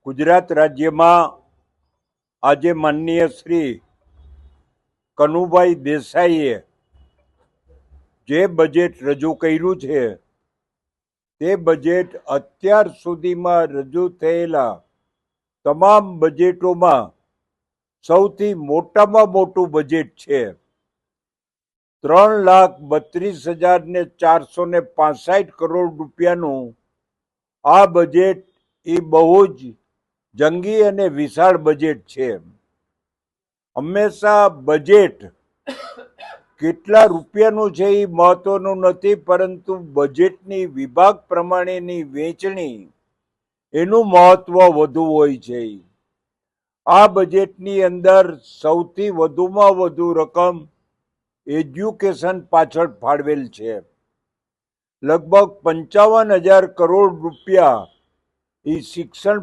ગુજરાત રાજ્યમાં આજે માનનીય શ્રી કનુભાઈ દેસાઈએ જે બજેટ રજૂ કર્યું છે તે બજેટ અત્યાર સુધીમાં રજૂ થયેલા તમામ બજેટોમાં સૌથી મોટામાં મોટું બજેટ છે। 3,32,465 કરોડ રૂપિયાનું આ બજેટ એ બહુ જ જંગી અને વિશાળ બજેટ છે। હંમેશા બજેટ કેટલા રૂપિયાનું છે એ મહત્વનું નથી, પરંતુ બજેટની વિભાગ પ્રમાણેની વહેંચણી એનું મહત્વ વધુ હોય છે। આ બજેટની અંદર સૌથી વધુમાં વધુ રકમ એજ્યુકેશન પાછળ ફાળવેલ છે। લગભગ 55,000 કરોડ રૂપિયા એ શિક્ષણ